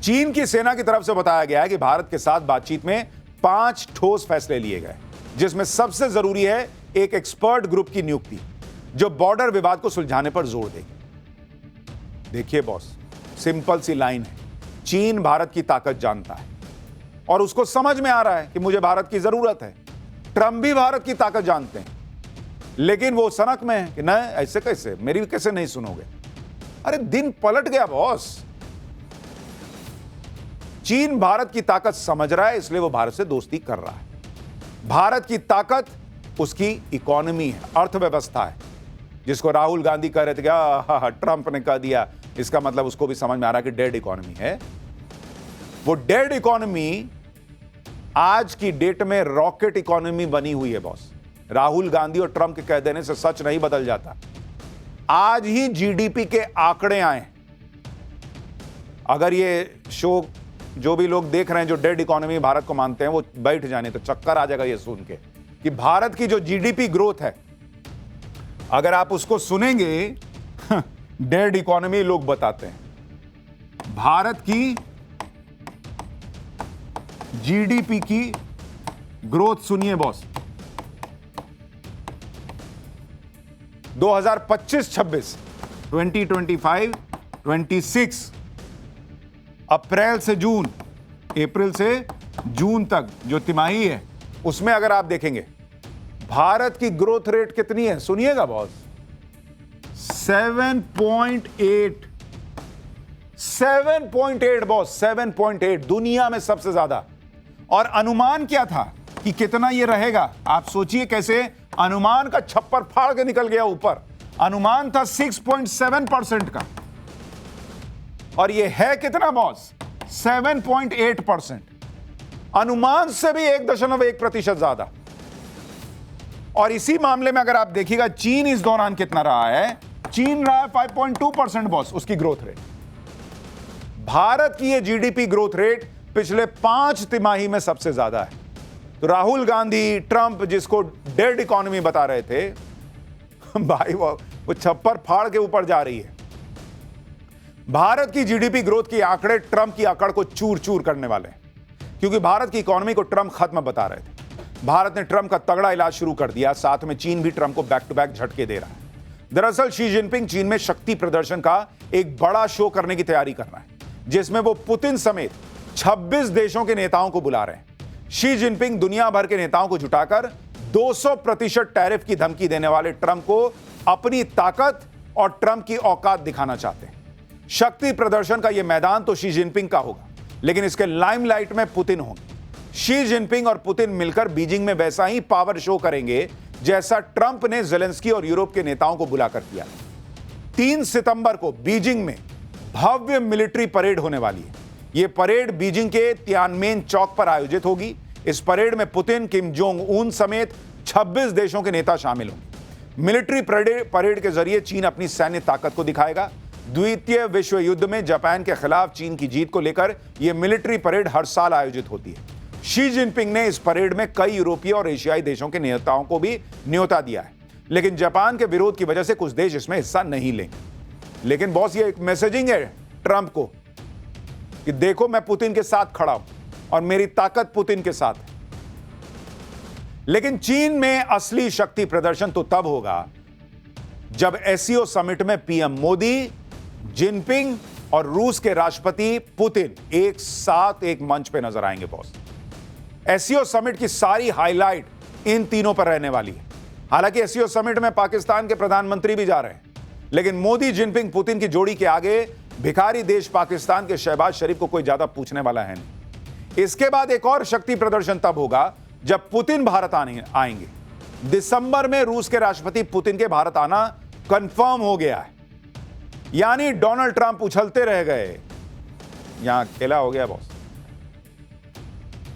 चीन की सेना की तरफ से बताया गया है कि भारत के साथ बातचीत में 5 ठोस फैसले लिए गए, जिसमें सबसे जरूरी है एक एक्सपर्ट ग्रुप की नियुक्ति जो बॉर्डर विवाद को सुलझाने पर जोर देगी। देखिए बॉस, सिंपल सी लाइन है, चीन भारत की ताकत जानता है और उसको समझ में आ रहा है कि मुझे भारत की जरूरत है। ट्रंप भी भारत की ताकत जानते हैं, लेकिन वो सनक में है कि नहीं, ऐसे कैसे, मेरी कैसे नहीं सुनोगे। अरे दिन पलट गया बॉस। चीन भारत की ताकत समझ रहा है, इसलिए वो भारत से दोस्ती कर रहा है। भारत की ताकत उसकी इकोनॉमी है, अर्थव्यवस्था है, जिसको राहुल गांधी कह रहे थे कि ट्रंप ने कह दिया, इसका मतलब उसको भी समझ में आ रहा है कि डेड इकोनॉमी है। वो डेड इकोनॉमी आज की डेट में रॉकेट इकोनॉमी बनी हुई है बॉस। राहुल गांधी और ट्रंप के कह देने से सच नहीं बदल जाता। आज ही जीडीपी के आंकड़े आए। अगर ये शो जो भी लोग देख रहे हैं जो डेड इकोनॉमी भारत को मानते हैं, वो बैठ जाने, तो चक्कर आ जाएगा ये सुन के कि भारत की जो जीडीपी ग्रोथ है, अगर आप उसको सुनेंगे, डेड इकोनॉमी लोग बताते हैं। भारत की जीडीपी की ग्रोथ सुनिए बॉस, 2025-26, 2025-26 अप्रैल से जून, अप्रैल से जून तक जो तिमाही है, उसमें अगर आप देखेंगे भारत की ग्रोथ रेट कितनी है, सुनिएगा बॉस, 7.8 बॉस, 7.8, दुनिया में सबसे ज्यादा। और अनुमान क्या था कि कितना ये रहेगा, आप सोचिए कैसे अनुमान का छप्पर फाड़ के निकल गया ऊपर। अनुमान था 6.7% का, और ये है कितना बॉस, 7.8%। अनुमान से भी 1.1% ज्यादा। और इसी मामले में अगर आप देखिएगा चीन इस दौरान कितना रहा है, चीन रहा है 5.2% बॉस, उसकी ग्रोथ रेट। भारत की ये जीडीपी ग्रोथ रेट पिछले 5 तिमाही में सबसे ज्यादा है। तो राहुल गांधी, ट्रंप जिसको डेड इकोनॉमी बता रहे थे, भाई वो छप्पर फाड़ के ऊपर जा रही है। भारत की जीडीपी ग्रोथ के आंकड़े ट्रंप की आंकड़ को चूर चूर करने वाले हैं, क्योंकि भारत की इकोनॉमी को ट्रंप खत्म बता रहे थे। भारत ने ट्रंप का तगड़ा इलाज शुरू कर दिया, साथ में चीन भी ट्रंप को बैक टू बैक झटके दे रहा है। दरअसल शी जिनपिंग चीन में शक्ति प्रदर्शन का एक बड़ा शो करने की तैयारी कर रहा है, जिसमें वो पुतिन समेत 26 देशों के नेताओं को बुला रहे हैं। शी जिनपिंग दुनिया भर के नेताओं को जुटाकर 200% टैरिफ की धमकी देने वाले ट्रंप को अपनी ताकत और ट्रंप की औकात दिखाना चाहते हैं। शक्ति प्रदर्शन का यह मैदान तो शी जिनपिंग का होगा, लेकिन इसके लाइमलाइट में पुतिन होंगे। शी जिनपिंग और पुतिन मिलकर बीजिंग में वैसा ही पावर शो करेंगे जैसा ट्रंप ने जेलेंस्की और यूरोप के नेताओं को बुलाकर किया। 3 सितंबर को बीजिंग में भव्य मिलिट्री परेड होने वाली है। यह परेड बीजिंग के तियानमेन चौक पर आयोजित होगी। इस परेड में पुतिन, किम जोंग उन समेत 26 देशों के नेता शामिल होंगे। मिलिट्री परेड के जरिए चीन अपनी सैन्य ताकत को दिखाएगा। द्वितीय विश्व युद्ध में जापान के खिलाफ चीन की जीत को लेकर यह मिलिट्री परेड हर साल आयोजित होती है। शी जिनपिंग ने इस परेड में कई यूरोपीय और एशियाई देशों के नेताओं को भी न्योता दिया है, लेकिन जापान के विरोध की वजह से कुछ देश इसमें हिस्सा नहीं लेंगे। लेकिन बॉस, ये एक मैसेजिंग है ट्रंप को कि देखो मैं पुतिन के साथ खड़ा हूं और मेरी ताकत पुतिन के साथ है। लेकिन चीन में असली शक्ति प्रदर्शन तो तब होगा जब एससीओ समिट में पीएम मोदी, जिनपिंग और रूस के राष्ट्रपति पुतिन एक साथ एक मंच पे नजर आएंगे बॉस। एससीओ समिट की सारी हाईलाइट इन तीनों पर रहने वाली है। हालांकि एससीओ समिट में पाकिस्तान के प्रधानमंत्री भी जा रहे हैं, लेकिन मोदी, जिनपिंग, पुतिन की जोड़ी के आगे भिखारी देश पाकिस्तान के शहबाज शरीफ को कोई ज्यादा पूछने वाला है नहीं। इसके बाद एक और शक्ति प्रदर्शन तब होगा जब पुतिन भारत आएंगे। दिसंबर में रूस के राष्ट्रपति पुतिन के भारत आना कंफर्म हो गया है, यानी डोनाल्ड ट्रंप उछलते रह गए, यहां अकेला हो गया बॉस।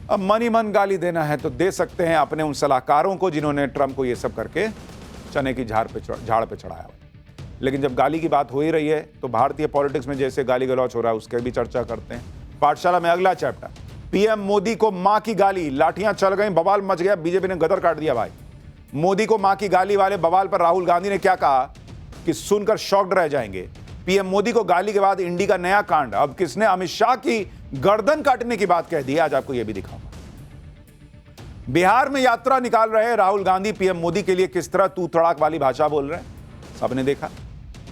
अब मन ही मन गाली देना है तो दे सकते हैं अपने उन सलाहकारों को जिन्होंने ट्रंप को यह सब करके चने की झाड़ पे चढ़ाया। लेकिन जब गाली की बात हो ही रही है तो भारतीय पॉलिटिक्स में जैसे गाली गलौच हो रहा है उसके भी चर्चा करते हैं। पाठशाला में अगला चैप्टर, पीएम मोदी को मां की गाली, लाठियां चल गई, बवाल मच गया, बीजेपी ने गदर काट दिया भाई। मोदी को मां की गाली वाले बवाल पर राहुल गांधी ने क्या कहा कि सुनकर शॉक्ड रह जाएंगे। पीएम मोदी को गाली के बाद इंडी का नया कांड। अब किसने अमित शाह की गर्दन काटने की बात कह दी है, आज आपको यह भी दिखाऊंगा। बिहार में यात्रा निकाल रहे राहुल गांधी पीएम मोदी के लिए किस तरह तू तड़ाक वाली भाषा बोल रहे हैं, सबने देखा।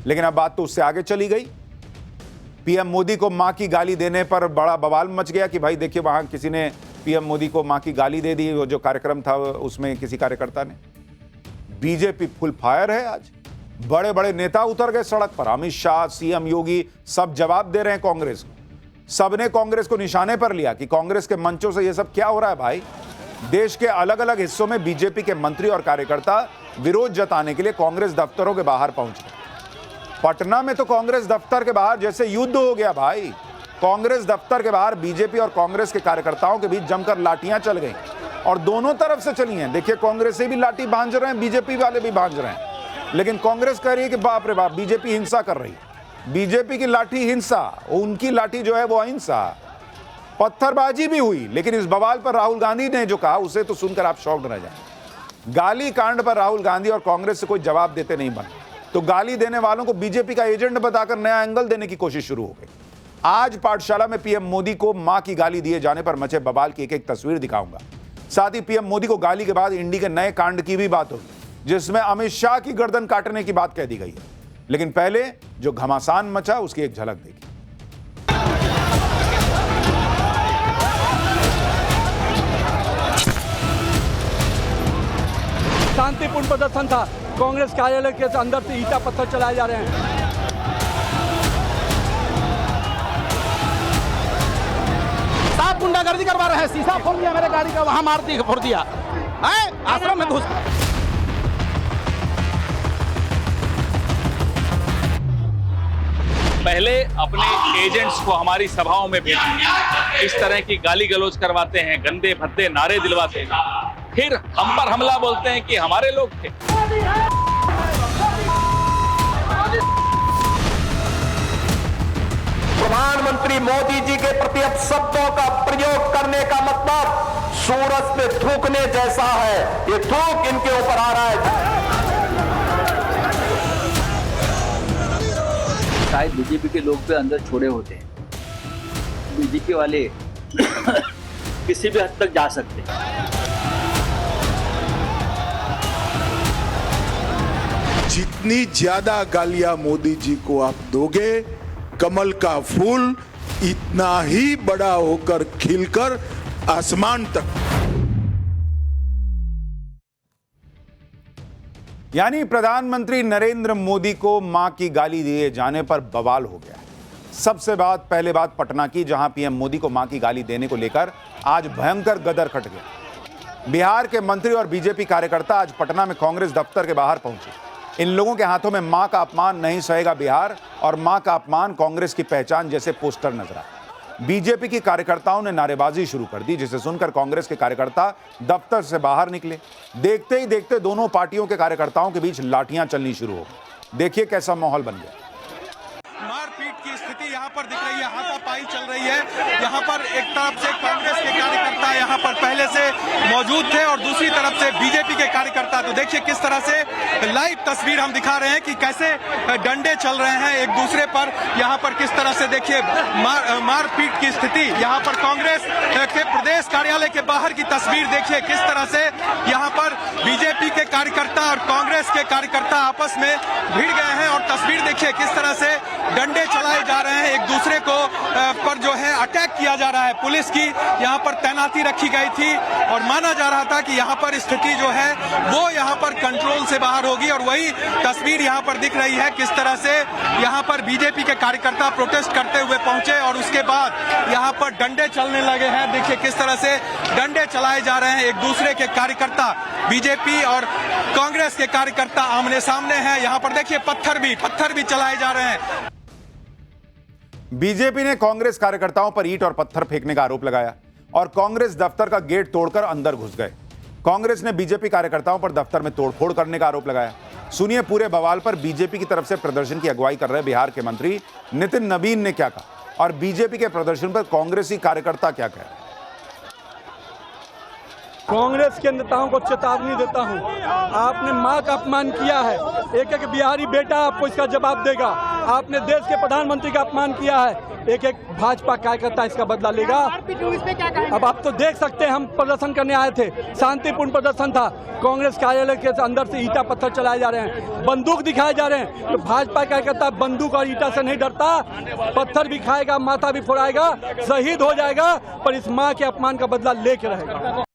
लेकिन अब बात तो उससे आगे चली गई। पीएम मोदी को मां की गाली देने पर बड़ा बवाल मच गया कि भाई देखिए वहां किसी ने पीएम मोदी को मां की गाली दे दी, वो जो कार्यक्रम था उसमें किसी कार्यकर्ता ने। बीजेपी फुल फायर है आज, बड़े बड़े नेता उतर गए सड़क पर। अमित शाह, सीएम योगी सब जवाब दे रहे हैं कांग्रेस को। सबने कांग्रेस को निशाने पर लिया कि कांग्रेस के मंचों से यह सब क्या हो रहा है भाई। देश के अलग अलग हिस्सों में बीजेपी के मंत्री और कार्यकर्ता विरोध जताने के लिए कांग्रेस दफ्तरों के बाहर पहुंच गए। पटना में तो कांग्रेस दफ्तर के बाहर जैसे युद्ध हो गया भाई। कांग्रेस दफ्तर के बाहर बीजेपी और कांग्रेस के कार्यकर्ताओं के बीच जमकर लाठियां चल गई और दोनों तरफ से चली हैं। देखिए कांग्रेस से भी लाठी भांज रहे हैं, बीजेपी वाले भी भांज रहे हैं। लेकिन कांग्रेस कह रही है कि बाप रे बाप बीजेपी हिंसा कर रही है। बीजेपी की लाठी हिंसा, उनकी लाठी जो है वो अहिंसा। पत्थरबाजी भी हुई, लेकिन इस बवाल पर राहुल गांधी ने जो कहा उसे तो सुनकर आप शॉक्ड रह जाएंगे। गाली कांड पर राहुल गांधी और कांग्रेस से कोई जवाब देते नहीं बने, तो गाली देने वालों को बीजेपी का एजेंट बताकर नया एंगल देने की कोशिश शुरू हो गई। आज पाठशाला में पीएम मोदी को मां की गाली दिए जाने पर मचे बवाल की एक एक तस्वीर दिखाऊंगा। साथ ही पीएम मोदी को गाली के बाद इंडी के नए कांड की भी बात होगी, जिसमें अमित शाह की गर्दन काटने की बात कह दी गई है। लेकिन पहले जो घमासान मचा उसकी एक झलक देखिए। शांतिपूर्ण प्रदर्शन था। कांग्रेस कार्यालय के अंदर से ईंटा पत्थर चलाए जा रहे हैं। साहब गुंडागर्दी करवा रहे हैं, शीशा फोड़ दिया मेरे गाड़ी का, वहां मार दिया, फोड़ दिया है, आश्रम में घुस। पहले अपने एजेंट्स को हमारी सभाओं में भेजते, इस तरह की गाली गलौज करवाते हैं, गंदे भद्दे नारे दिलवाते हैं, फिर हम पर हमला बोलते हैं कि हमारे लोग थे। प्रधानमंत्री मोदी जी के प्रति अपशब्दों का प्रयोग करने का मतलब सूरज पे थूकने जैसा है। ये थूक इनके ऊपर आ रहा है। शायद बीजेपी के लोग भी अंदर छोड़े होते हैं, बीजेपी वाले किसी भी हद तक जा सकते हैं। जितनी ज्यादा गालियां मोदी जी को आप दोगे, कमल का फूल इतना ही बड़ा होकर खिलकर आसमान तक। यानी प्रधानमंत्री नरेंद्र मोदी को मां की गाली दिए जाने पर बवाल हो गया। सबसे पहले बात पटना की, जहां पीएम मोदी को मां की गाली देने को लेकर आज भयंकर गदर कट गया। बिहार के मंत्री और बीजेपी कार्यकर्ता आज पटना में कांग्रेस दफ्तर के बाहर पहुंचे। इन लोगों के हाथों में मां का अपमान नहीं सहेगा बिहार और मां का अपमान कांग्रेस की पहचान जैसे पोस्टर नजर आए। बीजेपी के कार्यकर्ताओं ने नारेबाजी शुरू कर दी, जिसे सुनकर कांग्रेस के कार्यकर्ता दफ्तर से बाहर निकले। देखते ही देखते दोनों पार्टियों के कार्यकर्ताओं के बीच लाठियां चलनी शुरू हो गई। देखिए कैसा माहौल बन गया। मारपीट की स्थिति यहाँ पर दिख रही है, हाथापाई चल रही है। यहाँ पर एक तरफ से कांग्रेस के कार्यकर्ता यहाँ पर पहले से मौजूद थे और दूसरी तरफ से बीजेपी के कार्यकर्ता। तो देखिए किस तरह से लाइव तस्वीर हम दिखा रहे हैं कि कैसे डंडे चल रहे हैं एक दूसरे पर। यहाँ पर किस तरह से देखिए मारपीट की स्थिति। यहाँ पर कांग्रेस के प्रदेश कार्यालय के बाहर की तस्वीर देखिए किस तरह से यहाँ पर बीजेपी के कार्यकर्ता और कांग्रेस के कार्यकर्ता आपस में भिड़ गए हैं। और तस्वीर देखिए किस तरह से डंडे चलाए जा रहे हैं, एक दूसरे को पर जो है अटैक किया जा रहा है। पुलिस की यहाँ पर तैनाती रखी गई थी और माना जा रहा था कि यहाँ पर स्थिति जो है वो यहाँ पर कंट्रोल से बाहर होगी। और वही तस्वीर यहाँ पर दिख रही है किस तरह से यहाँ पर बीजेपी के कार्यकर्ता प्रोटेस्ट करते हुए पहुंचे और उसके बाद यहाँ पर डंडे चलने लगे हैं। देखिए किस तरह से डंडे चलाए जा रहे हैं, एक दूसरे के कार्यकर्ता बीजेपी और कांग्रेस के कार्यकर्ता आमने सामने हैं। यहाँ पर देखिए पत्थर भी चलाए जा रहे हैं। बीजेपी ने कांग्रेस कार्यकर्ताओं पर ईंट और पत्थर फेंकने का आरोप लगाया और कांग्रेस दफ्तर का गेट तोड़कर अंदर घुस गए। कांग्रेस ने बीजेपी कार्यकर्ताओं पर दफ्तर में तोड़फोड़ करने का आरोप लगाया। सुनिए पूरे बवाल पर बीजेपी की तरफ से प्रदर्शन की अगुवाई कर रहे बिहार के मंत्री नितिन नवीन ने क्या कहा और बीजेपी के प्रदर्शन पर कांग्रेसी कार्यकर्ता क्या कह रहे हैं। कांग्रेस के नेताओं को चेतावनी देता हूं, आपने मां का अपमान किया है। एक एक बिहारी बेटा आपको इसका जवाब देगा। आपने देश के प्रधानमंत्री का अपमान किया है, एक एक भाजपा कार्यकर्ता इसका बदला लेगा। अब आप तो देख सकते हैं, हम प्रदर्शन करने आए थे, शांतिपूर्ण प्रदर्शन था। कांग्रेस कार्यालय के अंदर से ईटा पत्थर चलाए जा रहे हैं, बंदूक दिखाए जा रहे हैं। तो भाजपा कार्यकर्ता बंदूक और ईटा से नहीं डरता, पत्थर भी खाएगा, माथा भी फोड़ाएगा, शहीद हो जाएगा, पर इस माँ के अपमान का बदला लेके रहेगा।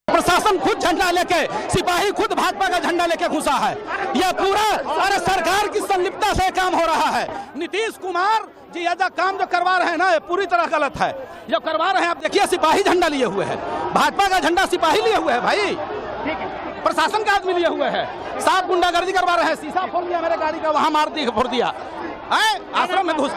प्रशासन खुद झंडा लेके, सिपाही खुद भाजपा का झंडा लेके घुसा है। यह पूरा अरे सरकार की संलिप्तता से काम हो रहा है। नीतीश कुमार जी यह काम जो करवा रहे हैं ना, ये पूरी तरह गलत है। जो करवा रहे हैं, आप देखिए, सिपाही झंडा लिए हुए है, भाजपा का झंडा सिपाही लिए हुए है भाई, प्रशासन का आदमी लिए हुए है। साफ गुंडागर्दी करवा रहे हैं, शीशा फोड़ दिया मेरे गाड़ी का, वहां मार दी, फोड़ दिया, आश्रम में घुस।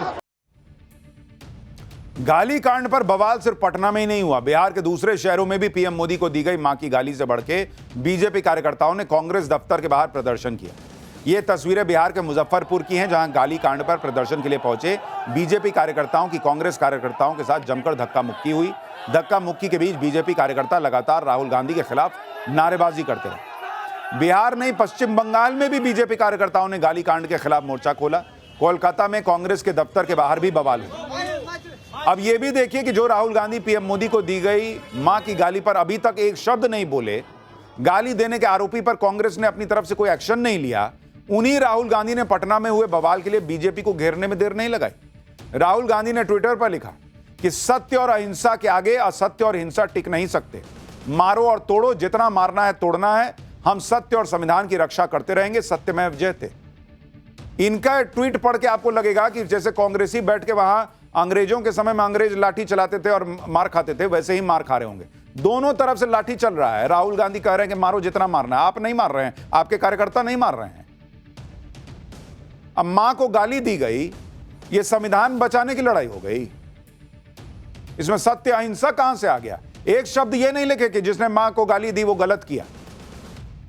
गाली कांड पर बवाल सिर्फ पटना में ही नहीं हुआ, बिहार के दूसरे शहरों में भी पीएम मोदी को दी गई मां की गाली से बढ़ के बीजेपी कार्यकर्ताओं ने कांग्रेस दफ्तर के बाहर प्रदर्शन किया। ये तस्वीरें बिहार के मुजफ्फरपुर की हैं, जहां गाली कांड पर प्रदर्शन के लिए पहुंचे बीजेपी कार्यकर्ताओं की कांग्रेस कार्यकर्ताओं के साथ जमकर धक्का मुक्की हुई। धक्का मुक्की के बीच बीजेपी कार्यकर्ता लगातार राहुल गांधी के खिलाफ नारेबाजी करते रहे। बिहार नहीं, पश्चिम बंगाल में भी बीजेपी कार्यकर्ताओं ने गाली कांड के खिलाफ मोर्चा खोला। कोलकाता में कांग्रेस के दफ्तर के बाहर भी बवाल हुआ। अब यह भी देखिए कि जो राहुल गांधी पीएम मोदी को दी गई मां की गाली पर अभी तक एक शब्द नहीं बोले, गाली देने के आरोपी पर कांग्रेस ने अपनी तरफ से कोई एक्शन नहीं लिया, उन्हीं राहुल गांधी ने पटना में हुए बवाल के लिए बीजेपी को घेरने में देर नहीं लगाई। राहुल गांधी ने ट्विटर पर लिखा कि सत्य और अहिंसा के आगे असत्य और हिंसा टिक नहीं सकते। मारो और तोड़ो, जितना मारना है तोड़ना है, हम सत्य और संविधान की रक्षा करते रहेंगे, सत्यमेव जयते। इनका ट्वीट पढ़ के आपको लगेगा कि जैसे कांग्रेसी बैठ के वहां अंग्रेजों के समय में अंग्रेज लाठी चलाते थे और मार खाते थे, वैसे ही मार खा रहे होंगे। दोनों तरफ से लाठी चल रहा है। राहुल गांधी कह रहे हैं कि मारो जितना मारना है, आप नहीं मार रहे हैं, आपके कार्यकर्ता नहीं मार रहे हैं। अब मां को गाली दी गई, यह संविधान बचाने की लड़ाई हो गई। इसमें सत्य अहिंसा कहां से आ गया? एक शब्द यह नहीं लिखे कि जिसने मां को गाली दी वो गलत किया।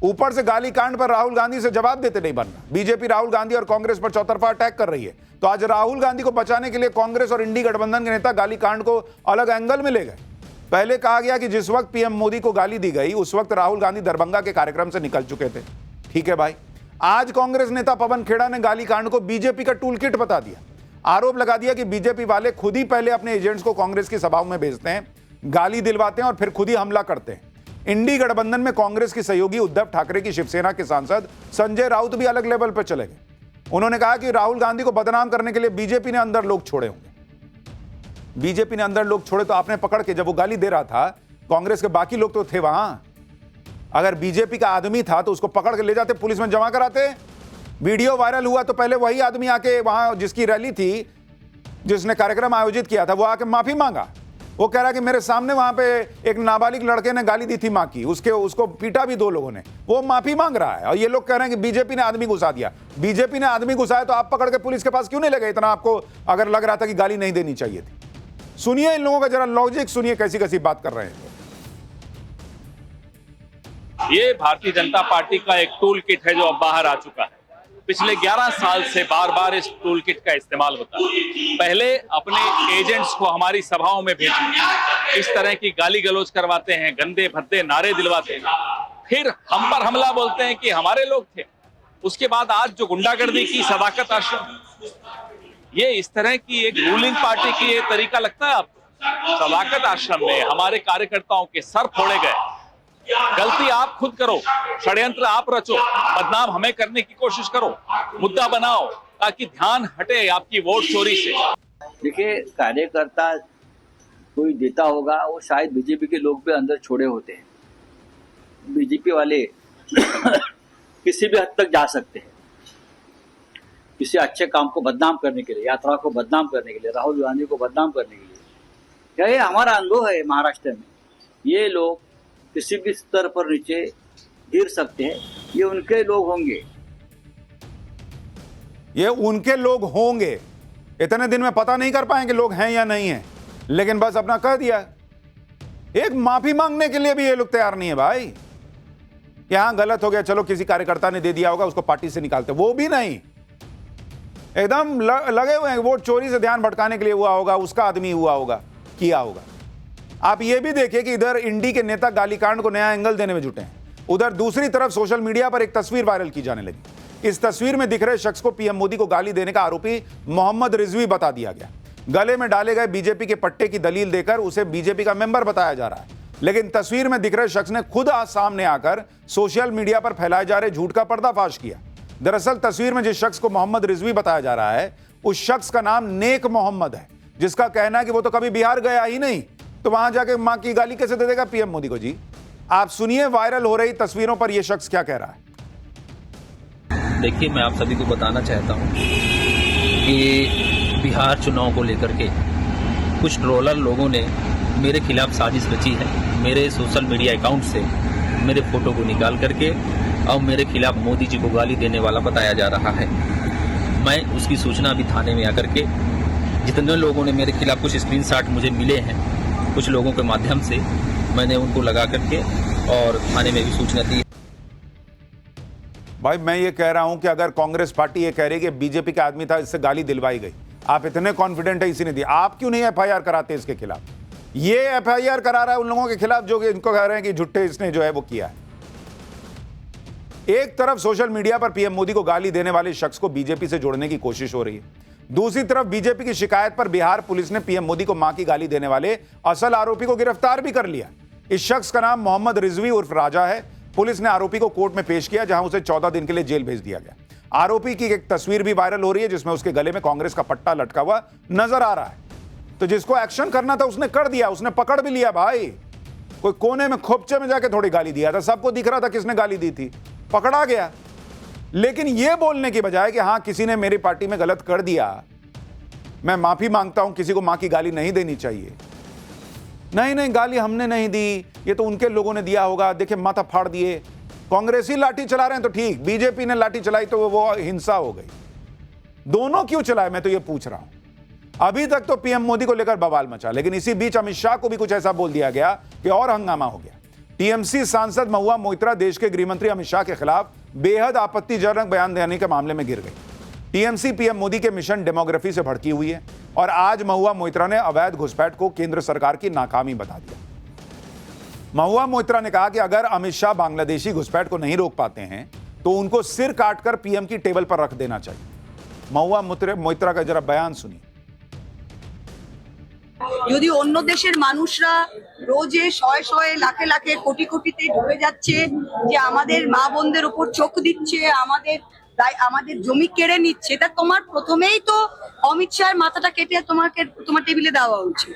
ऊपर से गाली कांड पर राहुल गांधी से जवाब देते नहीं बनना। बीजेपी राहुल गांधी और कांग्रेस पर चौतरफा अटैक कर रही है, तो आज राहुल गांधी को बचाने के लिए कांग्रेस और इंडी गठबंधन के नेता गाली कांड को अलग एंगल में ले गए। पहले कहा गया कि जिस वक्त पीएम मोदी को गाली दी गई उस वक्त राहुल गांधी दरभंगा के कार्यक्रम से निकल चुके थे। ठीक है भाई, आज कांग्रेस नेता पवन खेड़ा ने गाली कांड को बीजेपी का टूल किट बता दिया। आरोप लगा दिया कि बीजेपी वाले खुद ही पहले अपने एजेंट्स को कांग्रेस की सभाओं में भेजते हैं, गाली दिलवाते हैं और फिर खुद ही हमला करते हैं। इंडी गठबंधन में कांग्रेस की सहयोगी उद्धव ठाकरे की शिवसेना के सांसद संजय राउत भी अलग लेवल पर चले गए। उन्होंने कहा कि राहुल गांधी को बदनाम करने के लिए बीजेपी ने अंदर लोग छोड़े होंगे। बीजेपी ने अंदर लोग छोड़े तो आपने पकड़ के, जब वो गाली दे रहा था, कांग्रेस के बाकी लोग तो थे वहां। अगर बीजेपी का आदमी था तो उसको पकड़ के ले जाते, पुलिस में जमा कराते। वीडियो वायरल हुआ तो पहले वही आदमी आके वहां जिसकी रैली थी, जिसने कार्यक्रम आयोजित किया था, वो आके माफी मांगा। वो कह रहा कि मेरे सामने वहां पे एक नाबालिग लड़के ने गाली दी थी मां की, उसको पीटा भी 2 लोगों ने, वो माफी मांग रहा है। और ये लोग कह रहे हैं कि बीजेपी ने आदमी घुसा दिया। बीजेपी ने आदमी घुसाया तो आप पकड़ के पुलिस के पास क्यों नहीं ले गए? इतना आपको अगर लग रहा था कि गाली नहीं देनी चाहिए थी। सुनिए इन लोगों का जरा लॉजिक सुनिए, कैसी कैसी बात कर रहे हैं। ये भारतीय जनता पार्टी का एक टूल किट है जो अब बाहर आ चुका है। पिछले 11 साल से बार बार इस टूल किट का इस्तेमाल होता है। पहले अपने एजेंट्स को हमारी सभाओं में भेजते, इस तरह की गाली गलौज करवाते हैं, गंदे भद्दे नारे दिलवाते हैं, फिर हम पर हमला बोलते हैं कि हमारे लोग थे। उसके बाद आज जो गुंडागर्दी की सदाकत आश्रम, ये इस तरह की एक रूलिंग पार्टी की ये तरीका लगता है आपको? सदाकत आश्रम में हमारे कार्यकर्ताओं के सर फोड़े गए। गलती आप खुद करो, षड्यंत्र आप रचो, बदनाम हमें करने की कोशिश करो, मुद्दा बनाओ ताकि ध्यान हटे आपकी वोट चोरी से। देखिए, कार्यकर्ता कोई देता होगा, वो शायद बीजेपी के लोग भी अंदर छोड़े होते हैं। बीजेपी वाले किसी भी हद तक जा सकते हैं, किसी अच्छे काम को बदनाम करने के लिए, यात्रा को बदनाम करने के लिए, राहुल गांधी को बदनाम करने के लिए। क्या ये हमारा अनुभव है महाराष्ट्र में? ये लोग किसी भी स्तर पर नीचे गिर सकते हैं, ये उनके लोग होंगे। ये उनके लोग होंगे, इतने दिन में पता नहीं कर पाएंगे लोग हैं या नहीं है, लेकिन बस अपना कह दिया। एक माफी मांगने के लिए भी ये लोग तैयार नहीं है भाई। यहां गलत हो गया, चलो किसी कार्यकर्ता ने दे दिया होगा, उसको पार्टी से निकालते, वो भी नहीं। एकदम लगे हुए हैं वोट चोरी से ध्यान भटकाने के लिए हुआ होगा, उसका आदमी हुआ होगा, किया होगा। आप ये भी देखिए कि इधर इंडी के नेता गालीकांड को नया एंगल देने में जुटे हैं, उधर दूसरी तरफ सोशल मीडिया पर एक तस्वीर वायरल की जाने लगी इस तस्वीर में दिख रहे शख्स को पीएम मोदी को गाली देने का आरोपी मोहम्मद रिजवी बता दिया गया। गले में डाले गए बीजेपी के पट्टे की दलील देकर उसे बीजेपी का मेंबर बताया जा रहा है, लेकिन तस्वीर में दिख रहे शख्स ने खुद आज सामने आकर सोशल मीडिया पर फैलाए जा रहे झूठ का पर्दाफाश किया। दरअसल तस्वीर में जिस शख्स को मोहम्मद रिजवी बताया जा रहा है, उस शख्स का नाम नेक मोहम्मद है, जिसका कहना है कि वो तो कभी बिहार गया ही नहीं, तो वहां जाके मां की गाली कैसे दे देगा पीएम मोदी को। जी आप सुनिए वायरल हो रही तस्वीरों पर यह शख्स क्या कह रहा है। देखिए, मैं आप सभी को बताना चाहता हूं कि बिहार चुनाव को लेकर के कुछ ट्रोलर लोगों ने मेरे खिलाफ साजिश रची है। मेरे सोशल मीडिया अकाउंट से मेरे फोटो को निकाल करके और मेरे खिलाफ मोदी जी को गाली देने वाला बताया जा रहा है। मैं उसकी सूचना अभी थाने में आकर के, जितने लोगों ने मेरे खिलाफ कुछ स्क्रीनशॉट मुझे मिले हैं कुछ लोगों के माध्यम से, मैंने उनको लगा करके और थाने में भी सूचना दी। भाई मैं ये कह रहा हूं कि अगर कांग्रेस पार्टी ये कह रही है कि बीजेपी का आदमी था, इससे गाली दिलवाई गई, आप इतने कॉन्फिडेंट है इसी ने दी, आप क्यों नहीं एफआईआर कराते इसके खिलाफ? ये एफआईआर करा रहा है उन लोगों के खिलाफ जो इनको कह रहे हैं कि झूठे इसने जो है वो किया है। एक तरफ सोशल मीडिया पर पीएम मोदी को गाली देने वाले शख्स को बीजेपी से जोड़ने की कोशिश हो रही है, दूसरी तरफ बीजेपी की शिकायत पर बिहार पुलिस ने पीएम मोदी को मां की गाली देने वाले असल आरोपी को गिरफ्तार भी कर लिया। इस शख्स का नाम मोहम्मद रिजवी उर्फ राजा है। पुलिस ने आरोपी को कोर्ट में पेश किया, जहां उसे 14 दिन के लिए जेल भेज दिया गया। आरोपी की एक तस्वीर भी वायरल हो रही है, जिसमें उसके गले में कांग्रेस का पट्टा लटका हुआ नजर आ रहा है। तो जिसको एक्शन करना था उसने कर दिया, उसने पकड़ भी लिया। भाई कोई कोने में खोपचे में जाके थोड़ी गाली दिया था, सबको दिख रहा था किसने गाली दी थी, पकड़ा गया। लेकिन यह बोलने की बजाय कि हां किसी ने मेरी पार्टी में गलत कर दिया, मैं माफी मांगता हूं, किसी को मां की गाली नहीं देनी चाहिए। नहीं गाली हमने नहीं दी, ये तो उनके लोगों ने दिया होगा, देखिए माथा फाड़ दिए। कांग्रेसी लाठी चला रहे हैं तो ठीक, बीजेपी ने लाठी चलाई तो वो हिंसा हो गई। दोनों क्यों चलाए, मैं तो ये पूछ रहा हूं। अभी तक तो पीएम मोदी को लेकर बवाल मचा, लेकिन इसी बीच अमित शाह को भी कुछ ऐसा बोल दिया गया कि और हंगामा हो गया। टीएमसी सांसद महुआ मोइत्रा देश के गृहमंत्री अमित शाह के खिलाफ बेहद आपत्तिजनक बयान देने के मामले में गिर गई। टीएमसी पीएम मोदी के मिशन डेमोग्राफी से भड़की हुई है और आज महुआ मोइत्रा ने अवैध घुसपैठ को केंद्र सरकार की नाकामी बता दिया। महुआ मोइत्रा ने कहा कि अगर अमित शाह बांग्लादेशी घुसपैठ को नहीं रोक पाते हैं तो उनको सिर काटकर पीएम की टेबल पर रख देना चाहिए। महुआ मोइत्रा का जरा बयान सुनिए। যদি অন্য দেশের মানুষরা রোজে শয়ে শয়ে লাখে লাখে কোটি কোটিতে ঢুকে যাচ্ছে, যে আমাদের মা বোনদের উপর চোখ দিচ্ছে, আমাদের জমি কেড়ে নিচ্ছে, তা তোমার প্রথমেই তো অমিত শাহের মাথাটা কেটে তোমার টেবিলে দেওয়া উচিত।